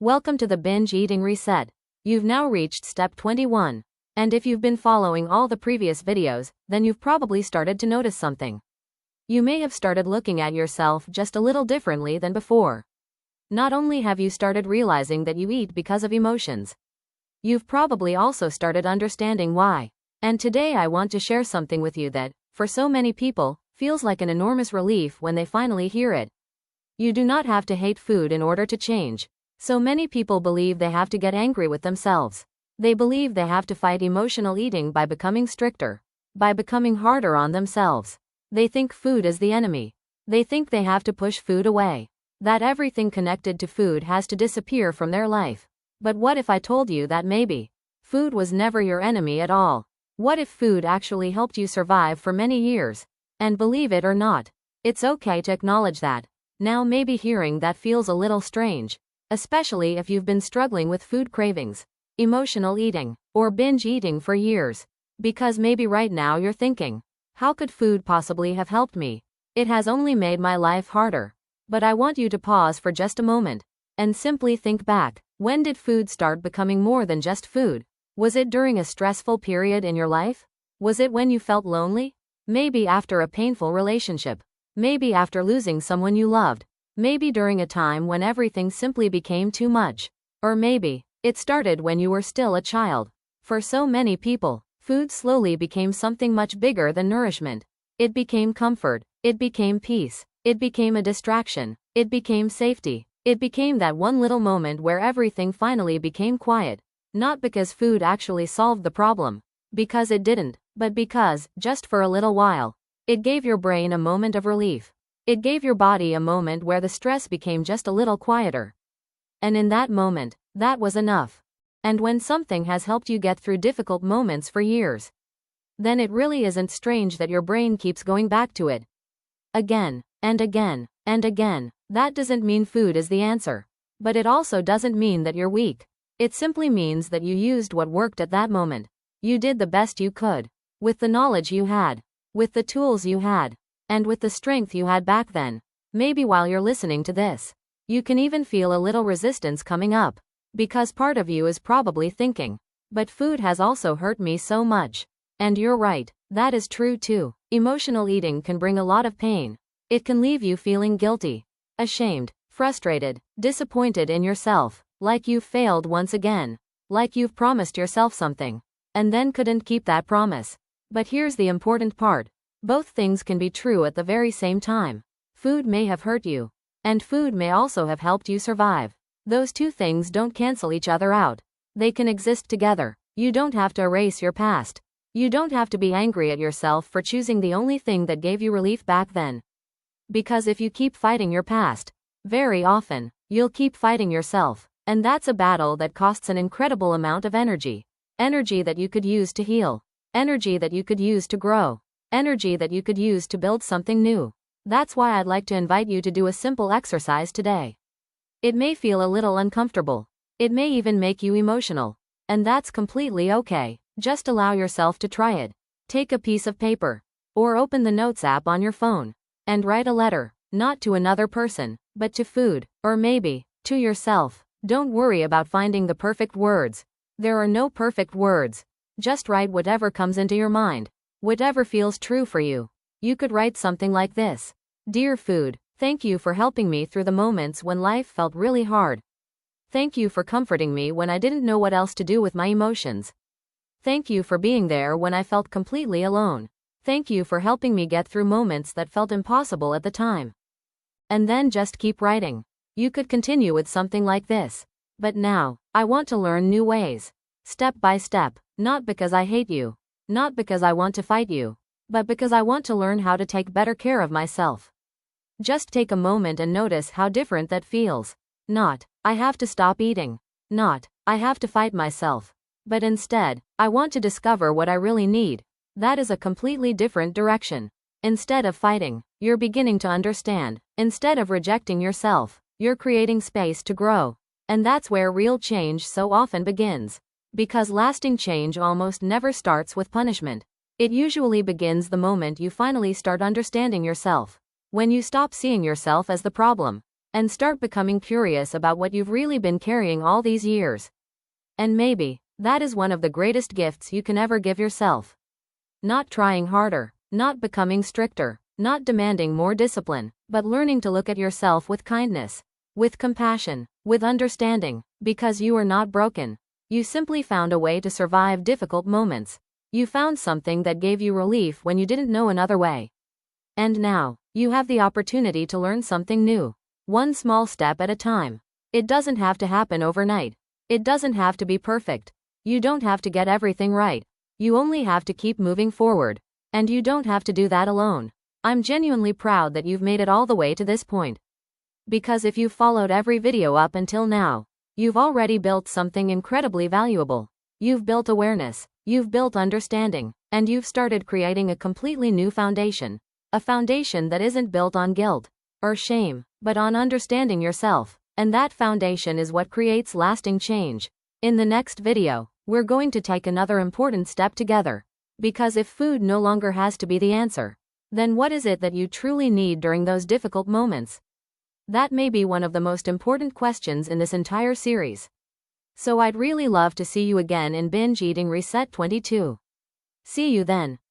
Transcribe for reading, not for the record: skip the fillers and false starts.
Welcome to the Binge Eating Reset. You've now reached step 21. And if you've been following all the previous videos, then you've probably started to notice something. You may have started looking at yourself just a little differently than before. Not only have you started realizing that you eat because of emotions, you've probably also started understanding why. And today I want to share something with you that, for so many people, feels like an enormous relief when they finally hear it. You do not have to hate food in order to change. So many people believe they have to get angry with themselves. They believe they have to fight emotional eating by becoming stricter, by becoming harder on themselves. They think food is the enemy. They think they have to push food away, that everything connected to food has to disappear from their life. But what if I told you that maybe food was never your enemy at all? What if food actually helped you survive for many years? And believe it or not, it's okay to acknowledge that. Now maybe hearing that feels a little strange, especially if you've been struggling with food cravings, emotional eating, or binge eating for years. Because maybe right now you're thinking, how could food possibly have helped me? It has only made my life harder. But I want you to pause for just a moment and simply think back. When did food start becoming more than just food? Was it during a stressful period in your life? Was it when you felt lonely? Maybe after a painful relationship. Maybe after losing someone you loved. Maybe during a time when everything simply became too much. Or maybe it started when you were still a child. For so many people, food slowly became something much bigger than nourishment. It became comfort. It became peace. It became a distraction. It became safety. It became that one little moment where everything finally became quiet. Not because food actually solved the problem, because it didn't, but because, just for a little while, it gave your brain a moment of relief. It gave your body a moment where the stress became just a little quieter. And in that moment, that was enough. And when something has helped you get through difficult moments for years, then it really isn't strange that your brain keeps going back to it. Again, and again, and again. That doesn't mean food is the answer. But it also doesn't mean that you're weak. It simply means that you used what worked at that moment. You did the best you could, with the knowledge you had, with the tools you had, and with the strength you had back then. Maybe while you're listening to this, you can even feel a little resistance coming up, because part of you is probably thinking, but food has also hurt me so much. And you're right, that is true too. Emotional eating can bring a lot of pain. It can leave you feeling guilty, ashamed, frustrated, disappointed in yourself, like you've failed once again, like you've promised yourself something, and then couldn't keep that promise. But here's the important part. Both things can be true at the very same time. Food may have hurt you, and food may also have helped you survive. Those two things don't cancel each other out. They can exist together. You don't have to erase your past. You don't have to be angry at yourself for choosing the only thing that gave you relief back then. Because if you keep fighting your past, very often, you'll keep fighting yourself. And that's a battle that costs an incredible amount of energy. Energy that you could use to heal. Energy that you could use to grow. Energy that you could use to build something new. That's why I'd like to invite you to do a simple exercise today. It may feel a little uncomfortable. It may even make you emotional. And that's completely okay. Just allow yourself to try it. Take a piece of paper, or open the Notes app on your phone, and write a letter, not to another person, but to food, or maybe, to yourself. Don't worry about finding the perfect words. There are no perfect words. Just write whatever comes into your mind. Whatever feels true for you. You could write something like this. Dear food, thank you for helping me through the moments when life felt really hard. Thank you for comforting me when I didn't know what else to do with my emotions. Thank you for being there when I felt completely alone. Thank you for helping me get through moments that felt impossible at the time. And then just keep writing. You could continue with something like this. But now, I want to learn new ways. Step by step. Not because I hate you. Not because I want to fight you, but because I want to learn how to take better care of myself. Just take a moment and notice how different that feels. Not, I have to stop eating. Not, I have to fight myself. But instead, I want to discover what I really need. That is a completely different direction. Instead of fighting, you're beginning to understand. Instead of rejecting yourself, you're creating space to grow. And that's where real change so often begins. Because lasting change almost never starts with punishment. It usually begins the moment you finally start understanding yourself. When you stop seeing yourself as the problem, and start becoming curious about what you've really been carrying all these years. And maybe, that is one of the greatest gifts you can ever give yourself. Not trying harder, not becoming stricter, not demanding more discipline, but learning to look at yourself with kindness, with compassion, with understanding, because you are not broken. You simply found a way to survive difficult moments. You found something that gave you relief when you didn't know another way. And now, you have the opportunity to learn something new. One small step at a time. It doesn't have to happen overnight. It doesn't have to be perfect. You don't have to get everything right. You only have to keep moving forward. And you don't have to do that alone. I'm genuinely proud that you've made it all the way to this point. Because if you've followed every video up until now, you've already built something incredibly valuable. You've built awareness, you've built understanding, and you've started creating a completely new foundation. A foundation that isn't built on guilt or shame, but on understanding yourself. And that foundation is what creates lasting change. In the next video, we're going to take another important step together. Because if food no longer has to be the answer, then what is it that you truly need during those difficult moments? That may be one of the most important questions in this entire series. So I'd really love to see you again in Binge Eating Reset 22. See you then.